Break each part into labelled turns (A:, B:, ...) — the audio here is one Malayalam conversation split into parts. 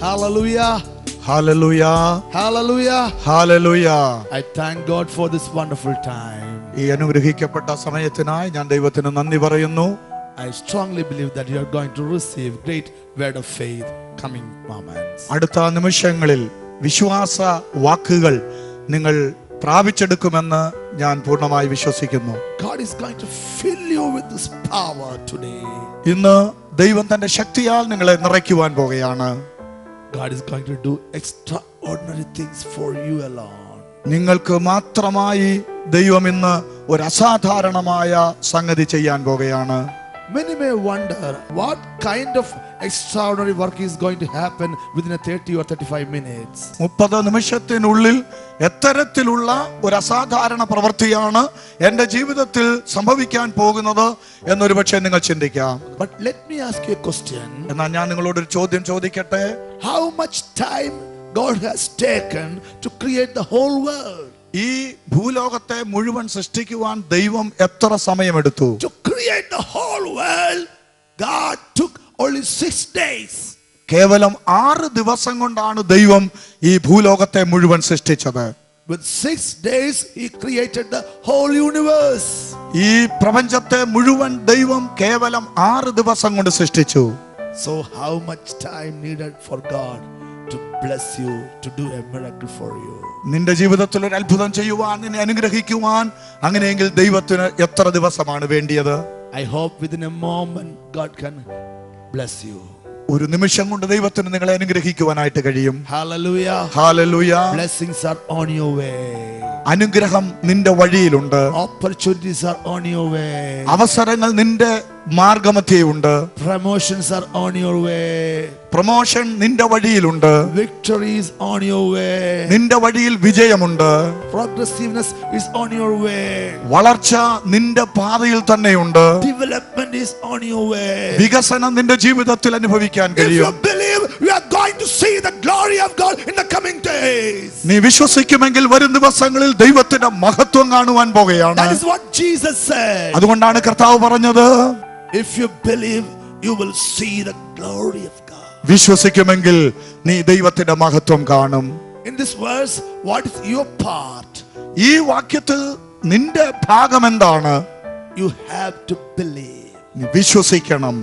A: Hallelujah.
B: Hallelujah.
A: Hallelujah.
B: Hallelujah.
A: I thank God for this wonderful time.
B: ഈ അനുഗ്രഹിക്കപ്പെട്ട സമയത്തിനായി ഞാൻ ദൈവത്തിന് നന്ദി പറയുന്നു.
A: I strongly believe that you are going to receive great word of faith coming moments.
B: അടുത്ത നിമിഷങ്ങളിൽ വിശ്വാസ വാക്കുകൾ നിങ്ങൾ പ്രാപിച്ചെടുക്കുമെന്ന് ഞാൻ പൂർണ്ണമായി വിശ്വസിക്കുന്നു.
A: God is going to fill you with this power today.
B: ഇന്ന് ദൈവം തന്റെ ശക്തിയാൽ നിങ്ങളെ നിറയ്ക്കുവാൻ പോകുകയാണ്.
A: God is going to do extraordinary things for you alone.
B: നിങ്ങൾക്ക് മാത്രമായി ദൈവം ഇന്ന് ഒരു അസാധാരണമായ സംഗതി ചെയ്യാൻ പോകുകയാണ്.
A: Many may wonder what kind of extraordinary work is going to happen within a 30 or 35 minutes.
B: 30 നിമിഷത്തിനുള്ളിൽ എത്തരത്തിലുള്ള ഒരു അസാധാരണ പ്രവൃത്തിയാണ് എൻ്റെ ജീവിതത്തിൽ സംഭവിക്കാൻ പോകുന്നത് എന്നൊരു പക്ഷേ നിങ്ങൾ ചിന്തിക്കാം.
A: But let me ask you a question.
B: എന്നാൽ ഞാൻ നിങ്ങളോടൊരു ചോദ്യം ചോദിക്കട്ടെ.
A: How much time God has taken to create the whole world?
B: ഈ ഭൂലോകത്തെ മുഴുവൻ സൃഷ്ടിക്കുവാൻ ദൈവം എത്ര സമയമെടുത്തു?
A: To create the whole world, God took only 6 days.
B: കേവലം 6 ദിവസം കൊണ്ടാണ് ദൈവം ഈ ഭൂലോകത്തെ മുഴുവൻ സൃഷ്ടിച്ചത്.
A: With 6 days he created the whole universe.
B: ഈ പ്രപഞ്ചത്തെ മുഴുവൻ ദൈവം കേവലം 6 ദിവസം കൊണ്ട് സൃഷ്ടിച്ചു.
A: So how much time needed for God to bless you, to do a miracle for you?
B: നിന്റെ ജീവിതത്തിൽ ഒരു അത്ഭുതം ചെയ്യുവാൻ, നിന്നെ അനുഗ്രഹിക്കുവാൻ, അങ്ങനെയെങ്കിൽ ദൈവത്തിന് എത്ര ദിവസമാണ് വേണ്ടിയത്?
A: I hope within a moment God can bless you.
B: ഒരു നിമിഷം കൊണ്ട് ദൈവത്തിന് നിങ്ങളെ അനുഗ്രഹിക്കുവാനായിട്ട് കഴിയും.
A: Hallelujah.
B: Hallelujah.
A: Blessings are on your way.
B: അനുഗ്രഹം നിന്റെ വഴിയിലുണ്ട്.
A: Opportunities are on your way.
B: അവസരങ്ങൾ നിന്റെ മാർഗമധ്യയുണ്ട്.
A: Promotions are on your way.
B: Promotion നിന്റെ വഴിയിലുണ്ട്.
A: Victories on your way.
B: നിന്റെ വഴിയിൽ വിജയമുണ്ട്.
A: Progressiveness is on your way.
B: വളർച്ച നിന്റെ പാതയിൽ തന്നെയുണ്ട്.
A: Development is on your way.
B: വികസനം നിന്റെ ജീവിതത്തിൽ അനുഭവിക്കാൻ
A: If you
B: കഴിയും.
A: believe, you are going to see the glory of God in the coming days.
B: നീ വിശ്വസിക്കുമെങ്കിൽ വരും ദിവസങ്ങളിൽ ദൈവത്തിന്റെ മഹത്വം കാണുവാൻ പോകുകയാണ്.
A: That is what Jesus said.
B: അതുകൊണ്ടാണ് കർത്താവ് പറഞ്ഞത്,
A: If you believe, you will see the glory of God.
B: വിശ്വസിക്കുമെങ്കിൽ നീ ദൈവത്തിന്റെ മഹത്വം കാണും.
A: In this verse, what is your part?
B: ഈ വാക്യത്തിൽ നിന്റെ ഭാഗം എന്താണ്?
A: You have to believe.
B: നീ വിശ്വസിക്കണം.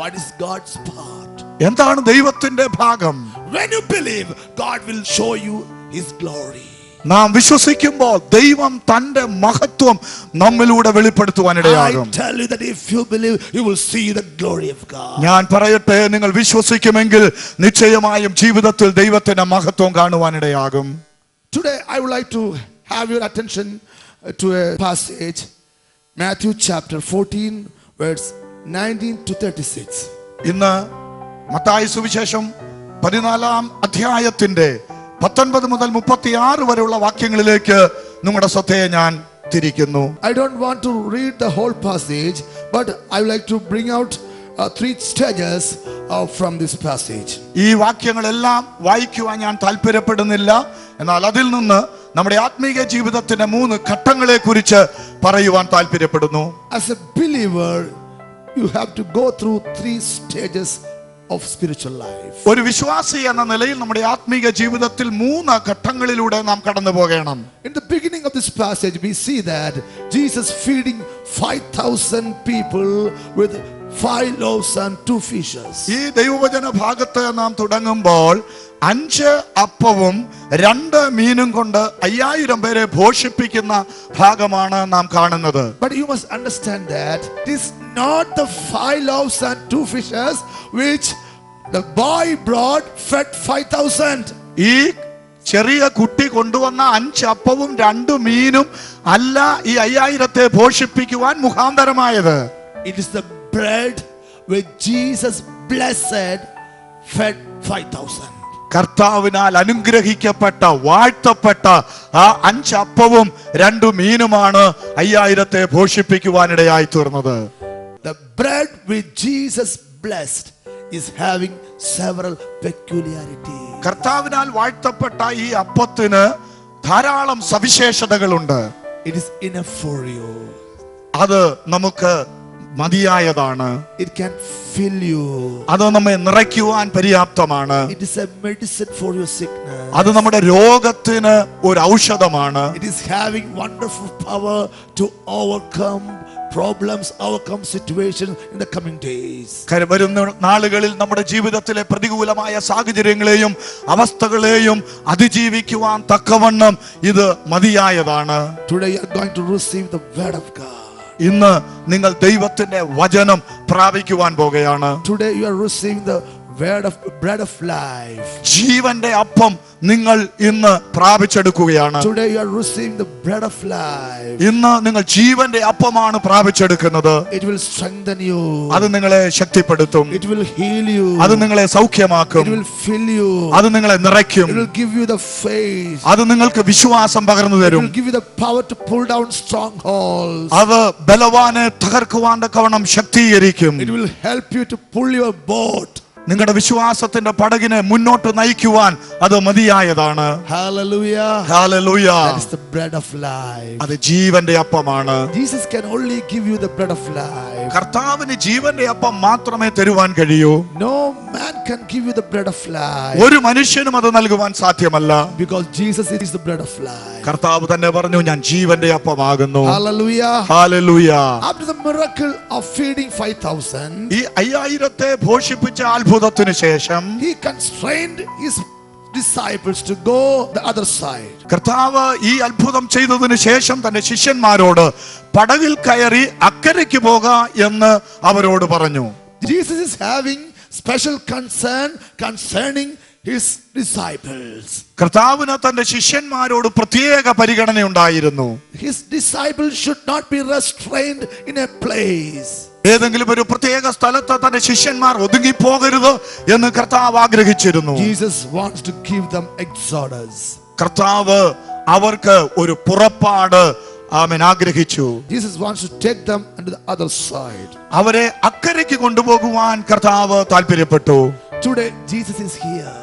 A: What is God's part?
B: എന്താണ് ദൈവത്തിന്റെ ഭാഗം?
A: When you believe, God will show you his glory.
B: നാം വിശ്വസിക്കുമ്പോൾ ദൈവം തന്റെ മഹത്വം നമ്മിലൂടെ വെളിപ്പെടുത്തുവാനിടയാകും.
A: I tell you that if you believe, you will see the glory of God.
B: ഞാൻ പറയട്ടെ, നിങ്ങൾ വിശ്വസിക്കുമെങ്കിൽ നിശ്ചയമായും ജീവിതത്തിൽ ദൈവത്തിന്റെ മഹത്വം കാണുവാനിടയാകും.
A: Today I would like to have your attention to a passage, Matthew chapter 14 verse 19 to 36.
B: ഇന്ന് മത്തായി സുവിശേഷം 14 അധ്യായത്തിന്റെ 19 മുതൽ 36 വരെയുള്ള വാക്യങ്ങളിലേക്ക് നിങ്ങളുടെ ശ്രദ്ധയെ ഞാൻ തിരിക്കുന്നു.
A: I don't want to read the whole passage, but I would like to bring out 3 stages from this passage.
B: ഈ വാക്യങ്ങളെല്ലാം വായിക്കുവാൻ ഞാൻ താല്പര്യപ്പെടുന്നില്ല. എന്നാൽ അതിൽ നിന്ന് നമ്മുടെ ആത്മീയ ജീവിതത്തിന്റെ 3 ഘട്ടങ്ങളെ കുറിച്ച് പറയുവാൻ താല്പര്യപ്പെടുന്നു.
A: As a believer, you have to go through 3 stages of spiritual life.
B: ഒരു വിശ്വാസി എന്ന നിലയിൽ നമ്മുടെ ആത്മീയ ജീവിതത്തിൽ 3 ഘട്ടങ്ങളിലൂടെ നാം കടന്നു പോകണം.
A: In the beginning of this passage, we see that Jesus feeding 5,000 people with 5 loaves and 2 fishes.
B: ഈ ദൈവവചന ഭാഗത്ത് നാം തുടങ്ങുമ്പോൾ 5 അപ്പവും 2 മീനും കൊണ്ട് 5000 പേരെ പോഷിപ്പിക്കുന്ന ഭാഗമാണ് നാം കാണുന്നത്.
A: But you must understand that it is not the 5 loaves and 2 fishes which the boy brought fed 5,000.
B: ഈ ചെറിയ കുട്ടി കൊണ്ടുവന്ന 5 അപ്പവും 2 മീനും അല്ല ഈ 5000 പോഷിപ്പിക്കുവാൻ മുഖാന്തരമായത്.
A: It is the bread which Jesus blessed fed 5,000.
B: കർത്താവിനാൽ അനുഗ്രഹിക്കപ്പെട്ട വാഴ്ത്തപ്പെട്ട ആ 5 അപ്പവും 2 മീനുമാണ് 5000 പോഷിപ്പിക്കുവാനിടയായി തീർന്നത്.
A: The bread which Jesus blessed is having several peculiarities.
B: കർത്താവിനാൽ വാഴ്ത്തപ്പെട്ട ഈ അപ്പത്തിന് ധാരാളം സവിശേഷതകളുണ്ട്.
A: It is enough for you.
B: അത് നമുക്ക് മതിയായതാണ്.
A: It can fill you.
B: അത് നമ്മെ നിറയ്ക്കുവാൻ പര്യാപ്തമാണ്.
A: It is a medicine for your sickness.
B: അത് നമ്മുടെ രോഗത്തിന് ഒരു ഔഷധമാണ്.
A: It is having wonderful power to overcome problems, overcome situations in the coming days.
B: വരുന്ന നാളുകളിൽ നമ്മുടെ ജീവിതത്തിലെ പ്രതികൂലമായ സാഹചര്യങ്ങളെയും അവസ്ഥകളെയും അതിജീവിക്കുവാൻ തക്കവണ്ണം ഇത് മതിയായതാണ്.
A: Today you are going to receive the word of God.
B: ഇന്ന് നിങ്ങൾ ദൈവത്തിന്റെ വചനം പ്രാപിക്കുവാൻ പോകുകയാണ്.
A: Today you are receiving the bread of life.
B: ജീവന്റെ അപ്പം നിങ്ങൾ ഇന്ന് പ്രാപിച്ചെടുക്കുകയാണ്.
A: Today you are receiving the bread of life.
B: ഇന്ന് നിങ്ങൾ ജീവന്റെ അപ്പമാണ് പ്രാപിച്ചെടുക്കുന്നത്.
A: It will strengthen you.
B: അത് നിങ്ങളെ ശക്തിപ്പെടുത്തും.
A: It will heal you.
B: അത് നിങ്ങളെ സൗഖ്യമാക്കും.
A: It will fill you.
B: അത് നിങ്ങളെ നിറയ്ക്കും.
A: It will give you the faith.
B: അത് നിങ്ങൾക്ക് വിശ്വാസം പകർന്നു
A: It
B: തരും.
A: will give you the power to pull down strongholds.
B: അത് ബലവാനെ തകർക്കുവാൻ തക്കവണ്ണം ശക്തീകരിക്കും.
A: It will help you to pull your boat.
B: നിങ്ങളുടെ വിശ്വാസത്തിന്റെ പടകിനെ മുന്നോട്ട് നയിക്കുവാൻ അത് മതിയായതാണ്.
A: Hallelujah.
B: Hallelujah.
A: That is the bread of life.
B: അത് ജീവന്റെ അപ്പമാണ്.
A: Jesus can only give you the bread of life.
B: കർത്താവിന് ജീവന്റെ അപ്പം മാത്രമേ തരുവാൻ കഴിയൂ.
A: No man can give you the bread of life.
B: ഒരു മനുഷ്യനും അത് നൽകുവാൻ സാധ്യമല്ല.
A: Because Jesus is the bread of life.
B: കർത്താവ് തന്നെ പറഞ്ഞു, ഞാൻ ജീവന്റെ അപ്പമാകുന്നു.
A: Hallelujah.
B: Hallelujah.
A: After the miracle of feeding 5,000,
B: ഈ 5000 പോഷിപ്പിച്ച അത്ഭുതത്തിന് ശേഷം
A: he constrained his disciples to go the other side.
B: കർത്താവ് ഈ അത്ഭുതം ചെയ്തതിനു ശേഷം തന്റെ ശിഷ്യന്മാരോട് പടകിൽ കയറി അക്കരയ്ക്ക് പോക എന്ന് അവരോട് പറഞ്ഞു.
A: Jesus is having special concern concerning his disciples.
B: കർത്താവിന് തന്റെ ശിഷ്യന്മാരോട് പ്രത്യേക പരിഗണനയുണ്ടായിരുന്നു.
A: His disciples should not be restrained in a place.
B: ഏതെങ്കിലും ഒരു പ്രത്യേക സ്ഥലത്ത് തന്റെ ശിഷ്യന്മാർ ഒതുങ്ങിപ്പോകരുത് എന്ന് കർത്താവ് ആഗ്രഹിച്ചിരുന്നു.
A: Jesus wants to give them exodus.
B: കർത്താവ് അവർക്ക് ഒരു പുറപ്പാട് ആഗ്രഹിച്ചു.
A: Jesus wants to take them into the other side.
B: അവരെ അക്കരയ്ക്ക് കൊണ്ടുപോകുവാൻ കർത്താവ് താല്പര്യപ്പെട്ടു.
A: Today Jesus is here.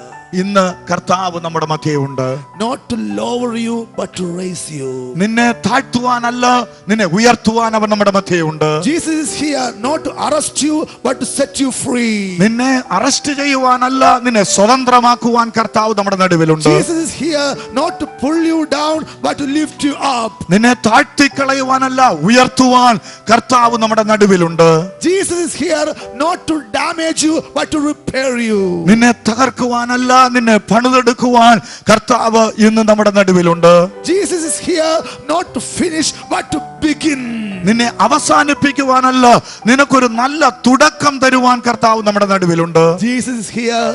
B: ഇന്ന് കർത്താവ് നമ്മുടെ മധ്യയുണ്ട്.
A: Not to lower you but to raise you.
B: നിന്നെ താഴ്ത്തുവാനല്ല, നിന്നെ ഉയർത്തുവാൻ അവൻ നമ്മുടെ മധ്യയുണ്ട്.
A: Jesus is here not to arrest you but to set you free.
B: നിന്നെ അറസ്റ്റ് ചെയ്യുവാനല്ല, നിന്നെ സ്വതന്ത്രമാക്കുവാൻ കർത്താവ് നമ്മുടെ നടുവിലുണ്ട്.
A: Jesus is here not to pull you down but to lift you up.
B: നിന്നെ താഴ്ത്തിക്കളയുവാനല്ല, ഉയർത്തുവാൻ കർത്താവ് നമ്മുടെ നടുവിലുണ്ട്.
A: Jesus is here not to damage you but to repair you.
B: നിന്നെ തകർക്കുവാനല്ല, നിന്നെ പണിതെടുക്കുവാൻ കർത്താവ് ഇന്ന് നമ്മുടെ നടുവിലുണ്ട്.
A: Jesus is here not to finish but to begin.
B: നിന്നെ അവസാനിപ്പിക്കുവാനല്ല, നിനക്കൊരു നല്ല തുടക്കം തരുവാൻ കർത്താവ് നമ്മുടെ നടുവിലുണ്ട്.
A: Jesus is here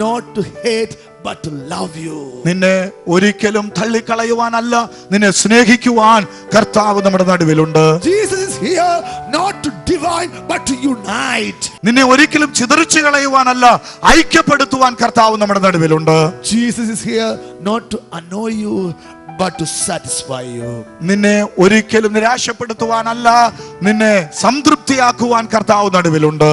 A: not to hate but to love you.
B: നിന്നെ ഒരിക്കലും തള്ളിക്കളയുവാനല്ല, നിന്നെ സ്നേഹിക്കുവാൻ കർത്താവ് നമ്മുടെ നടുവിലുണ്ട്.
A: Jesus is here not to divide but to unite.
B: നിന്നെ ഒരിക്കലും ചിതറിച്ചു കളയുവാനല്ല, ഐക്യപ്പെടുത്തുവാൻ കർത്താവ് നമ്മുടെ നടുവിലുണ്ട്.
A: Jesus is here not to annoy you but to satisfy you.
B: നിന്നെ ഒരിക്കലും നിരാശപ്പെടുത്തുവാനല്ല, നിന്നെ സംതൃപ്തിയാക്കുവാൻ കർത്താവ് നടുവിലുണ്ട്.